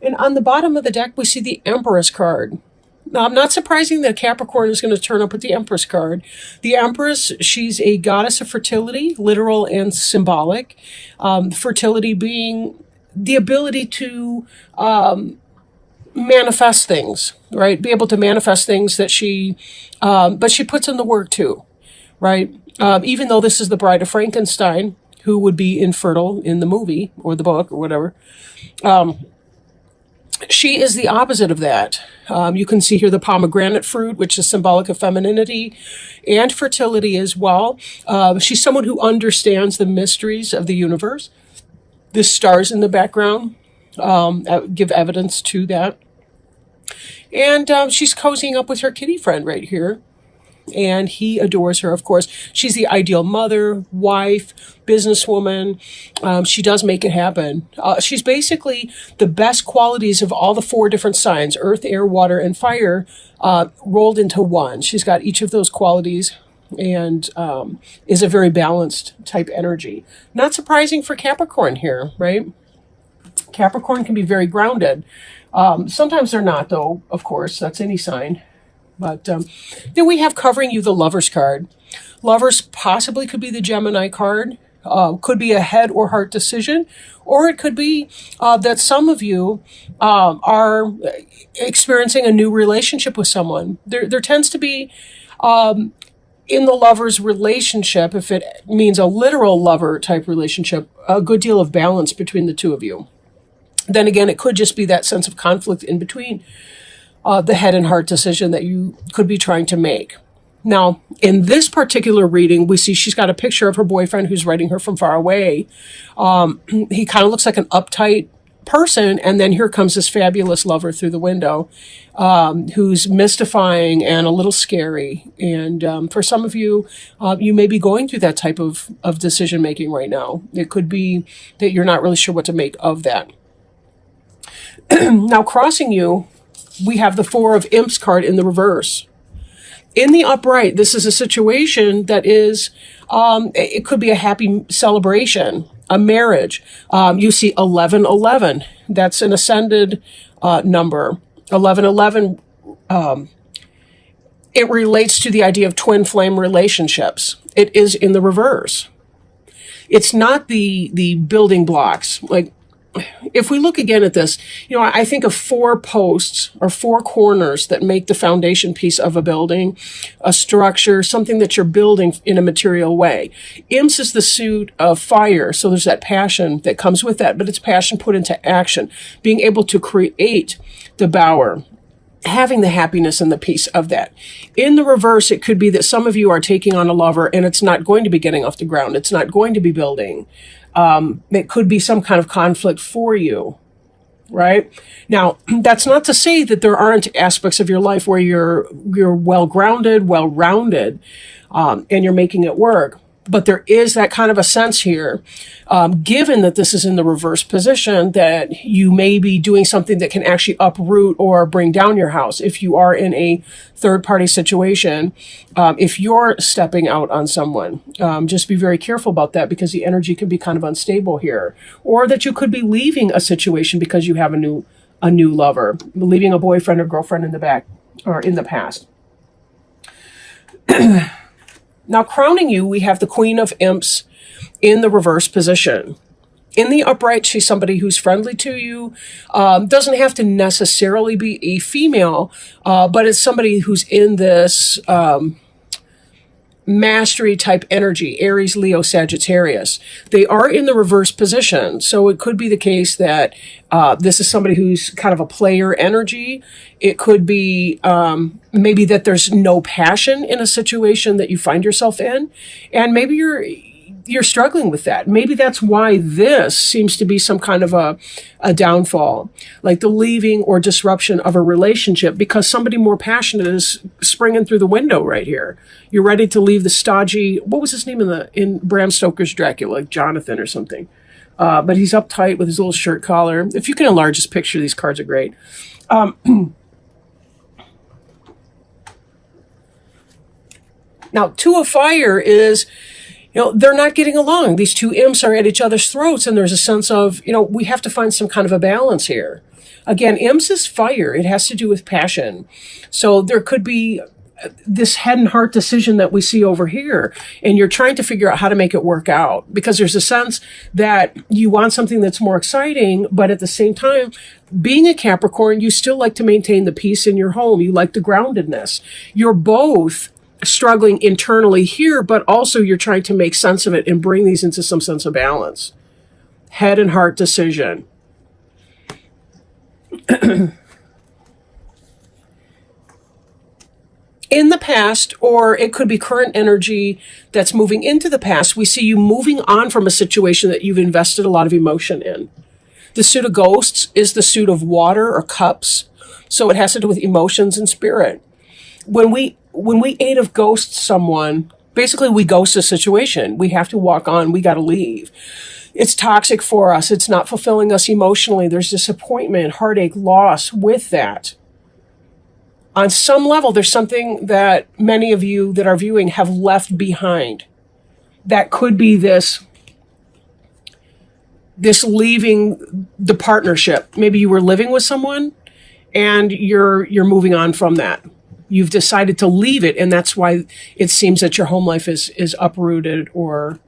And on the bottom of the deck, we see the Empress card. Now, not surprising that Capricorn is going to turn up with the Empress card. The Empress, she's a goddess of fertility, literal and symbolic. Fertility being the ability to manifest things, right? Be able to manifest things that but she puts in the work too, right? Even though this is the Bride of Frankenstein, who would be infertile in the movie or the book or whatever, she is the opposite of that. You can see here the pomegranate fruit, which is symbolic of femininity and fertility as well. She's someone who understands the mysteries of the universe. The stars in the background give evidence to that. And she's cozying up with her kitty friend right here. And he adores her, of course. She's the ideal mother, wife, businesswoman. She does make it happen. She's basically the best qualities of all the 4 different signs, earth, air, water, and fire, rolled into one. She's got each of those qualities and is a very balanced type energy. Not surprising for Capricorn here, right? Capricorn can be very grounded. Sometimes they're not, though, of course. That's any sign. But then we have covering you the Lovers card. Lovers possibly could be the Gemini card. Could be a head or heart decision. Or it could be that some of you are experiencing a new relationship with someone. There tends to be, in the lover's relationship, if it means a literal lover type relationship, a good deal of balance between the two of you. Then again, it could just be that sense of conflict in between. The head and heart decision that you could be trying to make. Now, in this particular reading, we see she's got a picture of her boyfriend who's writing her from far away. He kind of looks like an uptight person, and then here comes this fabulous lover through the window, who's mystifying and a little scary. And for some of you, you may be going through that type of decision making right now. It could be that you're not really sure what to make of that. Now, crossing you, we have the 4 of Imps card in the reverse. In the upright, this is a situation that is, it could be a happy celebration, a marriage. You see 1111. That's an ascended number. 1111, it relates to the idea of twin flame relationships. It is in the reverse. It's not the building blocks. Like, if we look again at this, I think of 4 posts or 4 corners that make the foundation piece of a building, a structure, something that you're building in a material way. Imps is the suit of fire, so there's that passion that comes with that, but it's passion put into action, being able to create the bower, having the happiness and the peace of that. In the reverse, it could be that some of you are taking on a lover and it's not going to be getting off the ground. It's not going to be building. It could be some kind of conflict for you, right? Now, that's not to say that there aren't aspects of your life where you're well-grounded, well-rounded, and you're making it work. But there is that kind of a sense here, given that this is in the reverse position, that you may be doing something that can actually uproot or bring down your house. If you are in a third-party situation, if you're stepping out on someone, just be very careful about that, because the energy can be kind of unstable here. Or that you could be leaving a situation because you have a new lover, leaving a boyfriend or girlfriend in the back or in the past. Now, crowning you, we have the Queen of Imps in the reverse position. In the upright, she's somebody who's friendly to you. Doesn't have to necessarily be a female, but it's somebody who's in this mastery type energy, Aries, Leo, Sagittarius. They are in the reverse position. So it could be the case that this is somebody who's kind of a player energy. It could be maybe that there's no passion in a situation that you find yourself in. And maybe you're struggling with that. Maybe that's why this seems to be some kind of a downfall, like the leaving or disruption of a relationship, because somebody more passionate is springing through the window right here. You're ready to leave the stodgy, what was his name in Bram Stoker's Dracula, like Jonathan or something. But he's uptight with his little shirt collar. If you can enlarge this picture, these cards are great. Now, Two of Fire is, They're not getting along. These two imps are at each other's throats, and there's a sense of, we have to find some kind of a balance here. Again, imps is fire. It has to do with passion. So there could be this head and heart decision that we see over here, and you're trying to figure out how to make it work out, because there's a sense that you want something that's more exciting, but at the same time, being a Capricorn, you still like to maintain the peace in your home. You like the groundedness. You're both struggling internally here, but also you're trying to make sense of it and bring these into some sense of balance. Head and heart decision. In the past, or it could be current energy that's moving into the past, we see you moving on from a situation that you've invested a lot of emotion in. The suit of ghosts is the suit of water or cups, so it has to do with emotions and spirit. When we eight of ghost someone, basically we ghost a situation. We have to walk on. We got to leave. It's toxic for us. It's not fulfilling us emotionally. There's disappointment, heartache, loss with that. On some level, there's something that many of you that are viewing have left behind. That could be this leaving the partnership. Maybe you were living with someone and you're moving on from that. You've decided to leave it, and that's why it seems that your home life is uprooted, or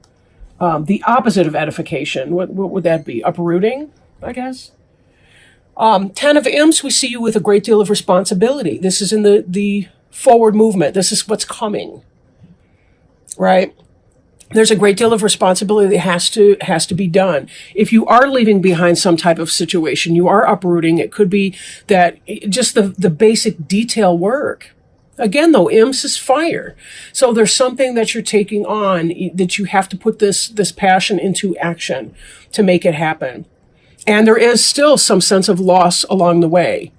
the opposite of edification. What would that be? Uprooting, I guess? 10 of imps, we see you with a great deal of responsibility. This is in the forward movement. This is what's coming, right? There's a great deal of responsibility that has to be done. If you are leaving behind some type of situation, you are uprooting. It could be that just the basic detail work. Again, though, imps is fire. So there's something that you're taking on that you have to put this passion into action to make it happen. And there is still some sense of loss along the way.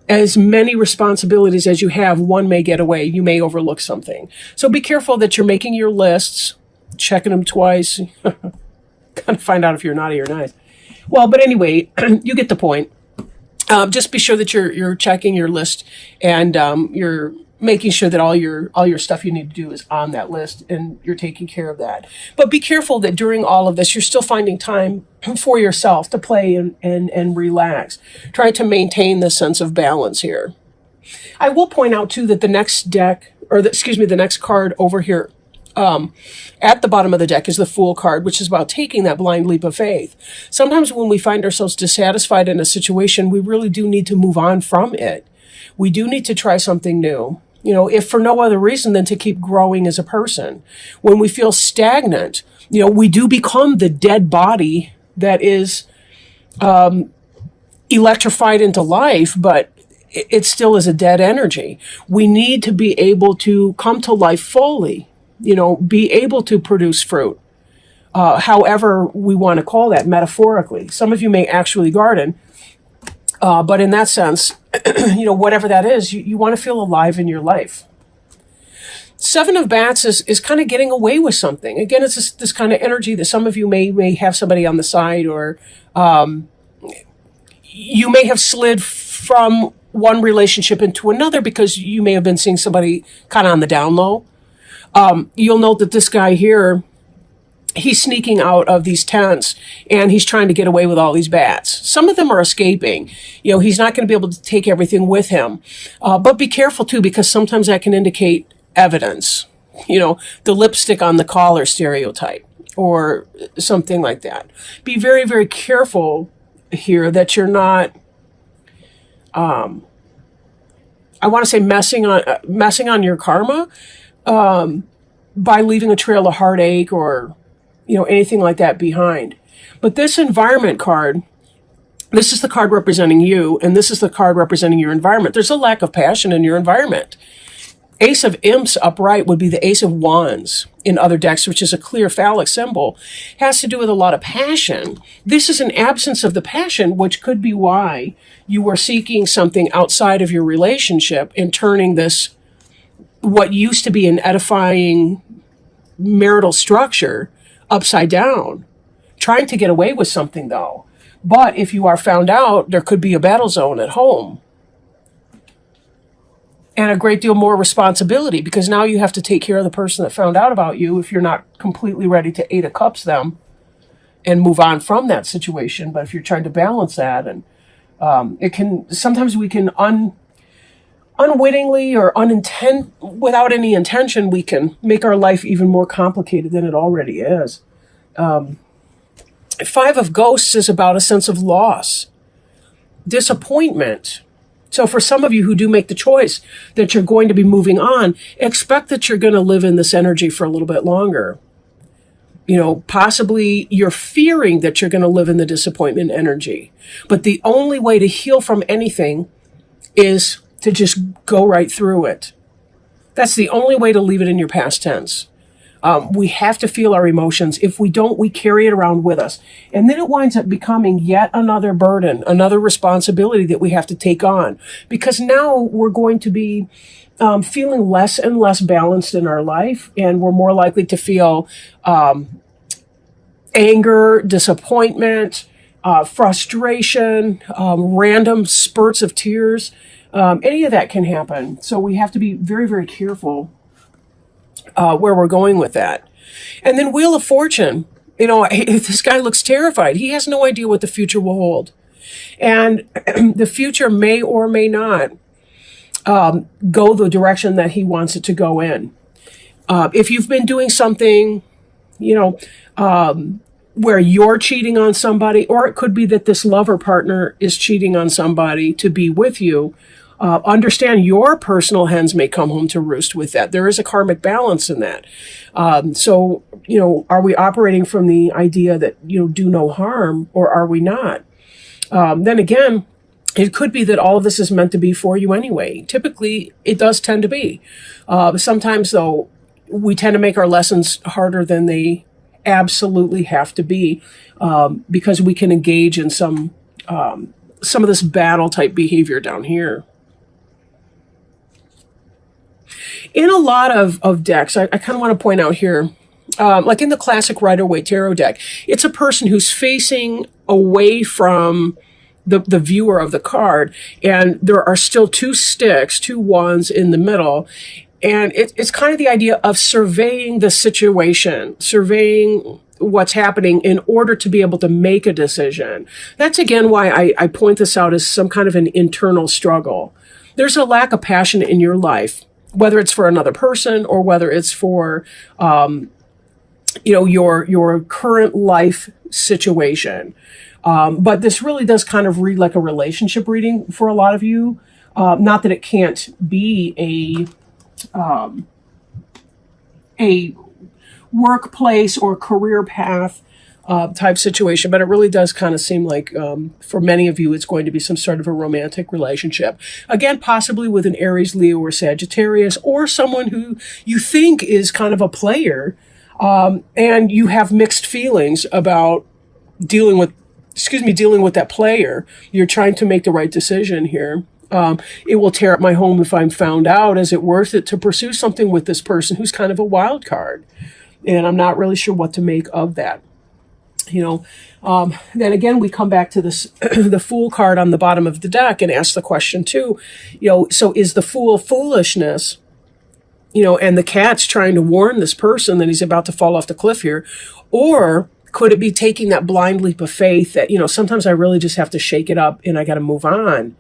As many responsibilities as you have, one may get away. You may overlook something. So be careful that you're making your lists, checking them twice, kind of find out if you're naughty or nice. Well, but anyway, you get the point. Just be sure that you're checking your list, and you're making sure that all your stuff you need to do is on that list, and you're taking care of that. But be careful that during all of this, you're still finding time for yourself to play and relax. Try to maintain this sense of balance here. I will point out too that the next deck, the next card over here, at the bottom of the deck is the Fool card, which is about taking that blind leap of faith. Sometimes when we find ourselves dissatisfied in a situation, we really do need to move on from it. We do need to try something new, if for no other reason than to keep growing as a person. When we feel stagnant, we do become the dead body that is electrified into life, but it still is a dead energy. We need to be able to come to life fully, be able to produce fruit, however we want to call that metaphorically. Some of you may actually garden, but in that sense, whatever that is, you want to feel alive in your life. 7 of Bats is kind of getting away with something. Again, it's this kind of energy that some of you may have somebody on the side, or you may have slid from one relationship into another because you may have been seeing somebody kind of on the down low. You'll note that this guy here, he's sneaking out of these tents and he's trying to get away with all these bats. Some of them are escaping. He's not going to be able to take everything with him. But be careful too, because sometimes that can indicate evidence. The lipstick on the collar stereotype or something like that. Be very, very careful here that you're not, I want to say messing on your karma, by leaving a trail of heartache or, anything like that behind. But this environment card, this is the card representing you, and this is the card representing your environment. There's a lack of passion in your environment. Ace of Imps upright would be the Ace of Wands in other decks, which is a clear phallic symbol. Has to do with a lot of passion. This is an absence of the passion, which could be why you were seeking something outside of your relationship and turning this, what used to be an edifying marital structure, upside down. Trying to get away with something, though. But if you are found out, there could be a battle zone at home. and a great deal more responsibility, because now you have to take care of the person that found out about you if you're not completely ready to 8 of Cups them and move on from that situation. But if you're trying to balance that, and it can, sometimes we can unwittingly or without any intention, we can make our life even more complicated than it already is. 5 of Ghosts is about a sense of loss, disappointment. So for some of you who do make the choice that you're going to be moving on, expect that you're going to live in this energy for a little bit longer. You know, possibly you're fearing that you're going to live in the disappointment energy. But the only way to heal from anything is to just go right through it. That's the only way to leave it in your past tense. We have to feel our emotions. If we don't, we carry it around with us. And then it winds up becoming yet another burden, another responsibility that we have to take on. Because now we're going to be feeling less and less balanced in our life. And we're more likely to feel anger, disappointment, frustration, random spurts of tears. Any of that can happen. So we have to be very, very careful where we're going with that. And then Wheel of Fortune. You know, this guy looks terrified. He has no idea what the future will hold. And the future may or may not go the direction that he wants it to go in. If you've been doing something, you know, where you're cheating on somebody, or it could be that this lover partner is cheating on somebody to be with you, understand your personal hens may come home to roost with that. There is a karmic balance in that. So, you know, are we operating from the idea that, you know, do no harm, or are we not? Then again, it could be that all of this is meant to be for you anyway. Typically, it does tend to be. Sometimes, though, we tend to make our lessons harder than they absolutely have to be, because we can engage in some of this battle type behavior down here. In a lot of decks, I kind of want to point out here, like in the classic Rider-Waite Tarot deck, it's a person who's facing away from the viewer of the card, and there are still 2 sticks, 2 wands in the middle. And it's kind of the idea of surveying the situation, surveying what's happening in order to be able to make a decision. That's, again, why I point this out as some kind of an internal struggle. There's a lack of passion in your life, whether it's for another person or whether it's for, you know, your current life situation. But this really does kind of read like a relationship reading for a lot of you. Not that it can't be a workplace or career path type situation, but it really does kind of seem like for many of you it's going to be some sort of a romantic relationship. Again, possibly with an Aries, Leo, or Sagittarius, or someone who you think is kind of a player, and you have mixed feelings about dealing with that player. You're trying to make the right decision here. It will tear up my home if I'm found out. Is it worth it to pursue something with this person who's kind of a wild card? And I'm not really sure what to make of that. You know, then again, we come back to this, the Fool card on the bottom of the deck, and ask the question too, you know, so is the Fool foolishness, you know, and the Cat's trying to warn this person that he's about to fall off the cliff here? Or could it be taking that blind leap of faith that, you know, sometimes I really just have to shake it up and I got to move on?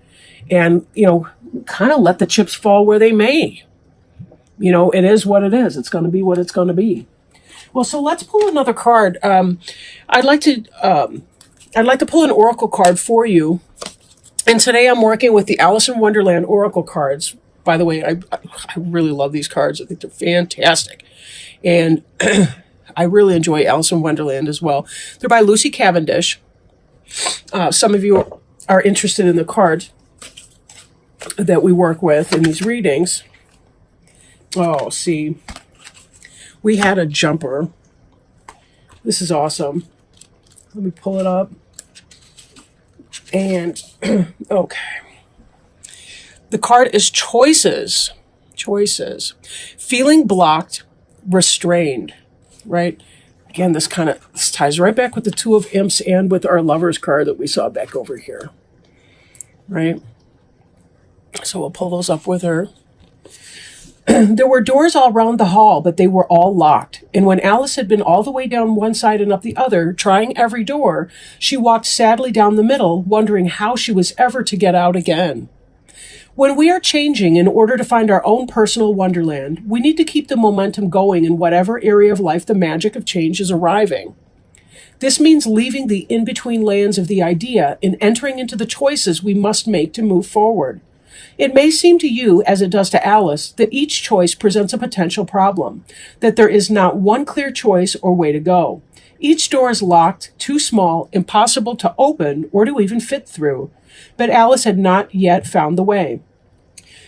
And, you know, kind of let the chips fall where they may. You know, it is what it is. It's going to be what it's going to be. Well, so let's pull another card. I'd like to pull an oracle card for you. And today I'm working with the Alice in Wonderland oracle cards. By the way, I really love these cards. I think they're fantastic. And I really enjoy Alice in Wonderland as well. They're by Lucy Cavendish. Some of you are interested in the cards that we work with in these readings. Oh, see, we had a jumper. This is awesome. Let me pull it up. And, okay. The card is choices. Choices. Feeling blocked, restrained, right? Again, this ties right back with the Two of Imps and with our Lovers card that we saw back over here, right? So we'll pull those up with her. There were doors all round the hall, but they were all locked. And when Alice had been all the way down one side and up the other, trying every door, she walked sadly down the middle, wondering how she was ever to get out again. When we are changing in order to find our own personal wonderland, we need to keep the momentum going in whatever area of life the magic of change is arriving. This means leaving the in-between lands of the idea and entering into the choices we must make to move forward. It may seem to you, as it does to Alice, that each choice presents a potential problem, that there is not one clear choice or way to go. Each door is locked, too small, impossible to open or to even fit through. But Alice had not yet found the way.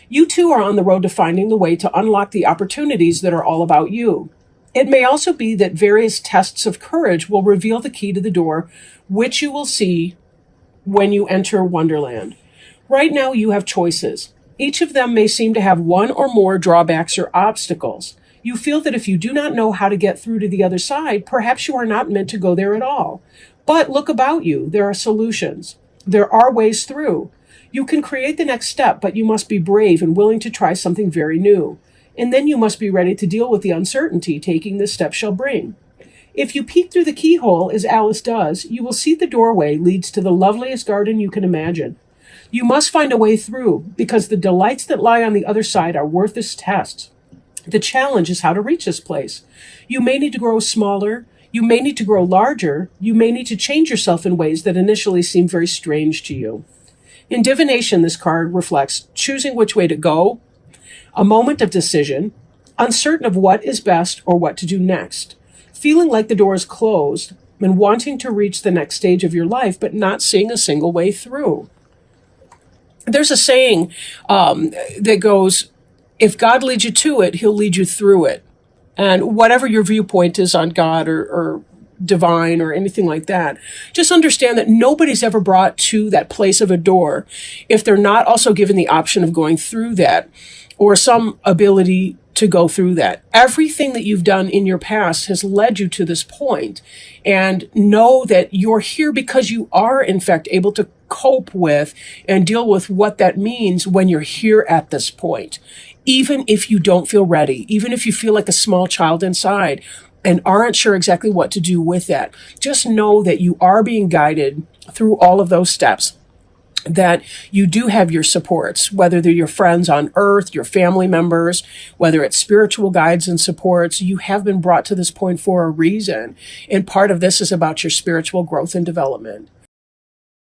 You too are on the road to finding the way to unlock the opportunities that are all about you. It may also be that various tests of courage will reveal the key to the door, which you will see when you enter Wonderland. Right now you have choices. Each of them may seem to have one or more drawbacks or obstacles. You feel that if you do not know how to get through to the other side, perhaps you are not meant to go there at all. But look about you. There are solutions. There are ways through. You can create the next step, but you must be brave and willing to try something very new. And then you must be ready to deal with the uncertainty taking this step shall bring. If you peek through the keyhole, as Alice does, you will see the doorway leads to the loveliest garden you can imagine. You must find a way through, because the delights that lie on the other side are worth this test. The challenge is how to reach this place. You may need to grow smaller. You may need to grow larger. You may need to change yourself in ways that initially seem very strange to you. In divination, this card reflects choosing which way to go, a moment of decision, uncertain of what is best or what to do next, feeling like the door is closed, and wanting to reach the next stage of your life, but not seeing a single way through. There's a saying that goes, if God leads you to it, he'll lead you through it. And whatever your viewpoint is on God or divine or anything like that, just understand that nobody's ever brought to that place of a door if they're not also given the option of going through that or some ability to go through that. Everything that you've done in your past has led you to this point. And know that you're here because you are, in fact, able to cope with and deal with what that means when you're here at this point. Even if you don't feel ready, even if you feel like a small child inside and aren't sure exactly what to do with that, just know that you are being guided through all of those steps, that you do have your supports, whether they're your friends on earth, your family members, whether it's spiritual guides and supports. You have been brought to this point for a reason. And part of this is about your spiritual growth and development.